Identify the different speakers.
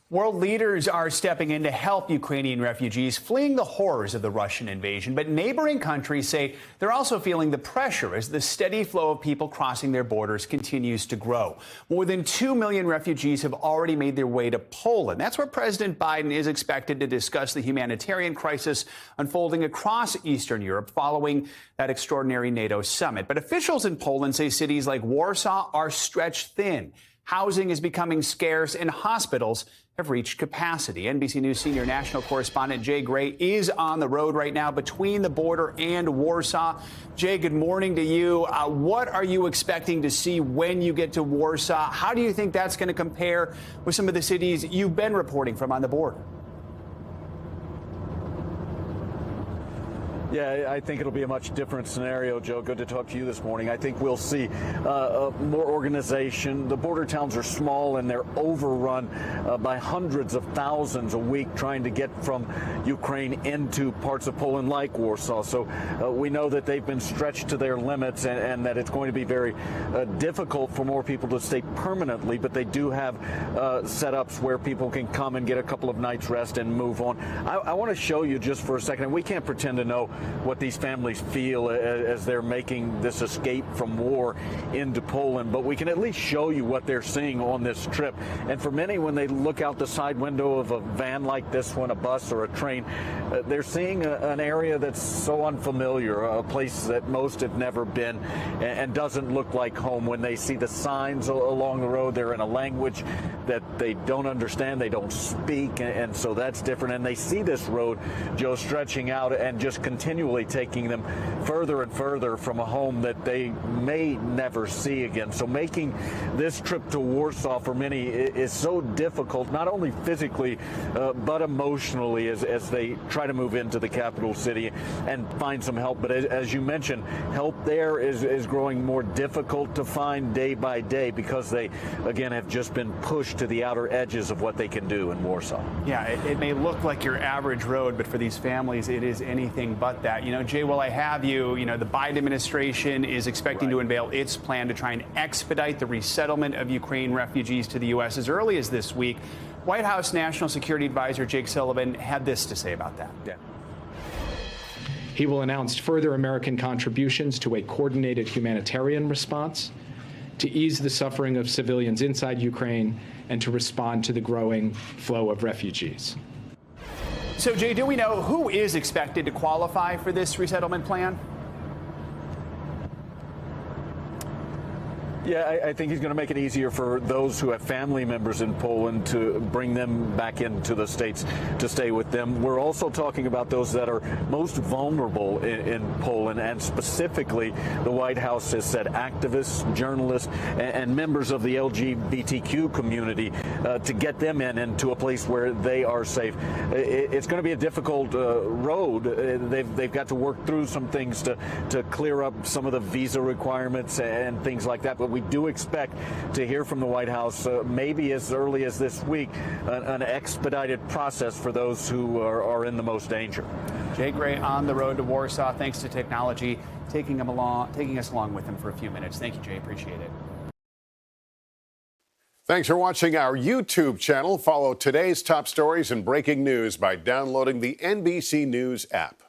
Speaker 1: World leaders are stepping in to help Ukrainian refugees fleeing the horrors of the Russian invasion. But neighboring countries say they're also feeling the pressure as the steady flow of people crossing their borders continues to grow. More than 2 million refugees have already made their way to Poland. That's where President Biden is expected to discuss the humanitarian crisis unfolding across Eastern Europe following that extraordinary NATO summit. But officials in Poland say cities like Warsaw are stretched thin. Housing is becoming scarce and hospitals have reached capacity. NBC News senior national correspondent Jay Gray is on the road right now between the border and Warsaw. Jay, good morning to you. What are you expecting to see when you get to Warsaw? How do you think that's going to compare with some of the cities you've been reporting from on the border?
Speaker 2: Yeah, I think it'll be a much different scenario, Joe. Good to talk to you this morning. I think we'll see more organization. The border towns are small and they're overrun by hundreds of thousands a week trying to get from Ukraine into parts of Poland like Warsaw. So we know that they've been stretched to their limits and that it's going to be very difficult for more people to stay permanently. But they do have setups where people can come and get a couple of nights rest and move on. I want to show you just for a second, and we can't pretend to know what these families feel as they're making this escape from war into Poland, but we can at least show you what they're seeing on this trip. And for many, when they look out the side window of a van like this one, a bus or a train, they're seeing an area that's so unfamiliar, a place that most have never been and doesn't look like home. When they see the signs along the road, they're in a language that they don't understand, they don't speak, and so that's different. And they see this road, Joe, stretching out and just continually taking them further and further from a home that they may never see again. So making this trip to Warsaw for many is so difficult, not only physically, but emotionally as they try to move into the capital city and find some help. But as you mentioned, help there is growing more difficult to find day by day because they, again, have just been pushed to the outer edges of what they can do in Warsaw.
Speaker 1: Yeah, it may look like your average road, but for these families, it is anything but that. You know, Jay, while I have you, the Biden administration is expecting to unveil its plan to try and expedite the resettlement of Ukraine refugees to the U.S. as early as this week. White House National Security Advisor Jake Sullivan had this to say about that.
Speaker 2: Yeah.
Speaker 3: He will announce further American contributions to a coordinated humanitarian response, to ease the suffering of civilians inside Ukraine, and to respond to the growing flow of refugees.
Speaker 1: So, Jay, do we know who is expected to qualify for this resettlement plan?
Speaker 2: Yeah, I think he's going to make it easier for those who have family members in Poland to bring them back into the States to stay with them. We're also talking about those that are most vulnerable in Poland, and specifically, the White House has said activists, journalists, and members of the LGBTQ community to get them into a place where they are safe. It's going to be a difficult road. They've got to work through some things to clear up some of the visa requirements and things like that. But we do expect to hear from the White House maybe as early as this week, an expedited process for those who are in the most danger.
Speaker 1: Jay Gray on the road to Warsaw, thanks to technology, taking us along with him for a few minutes. Thank you, Jay. Appreciate it.
Speaker 4: Thanks for watching our YouTube channel. Follow today's top stories and breaking news by downloading the NBC News app.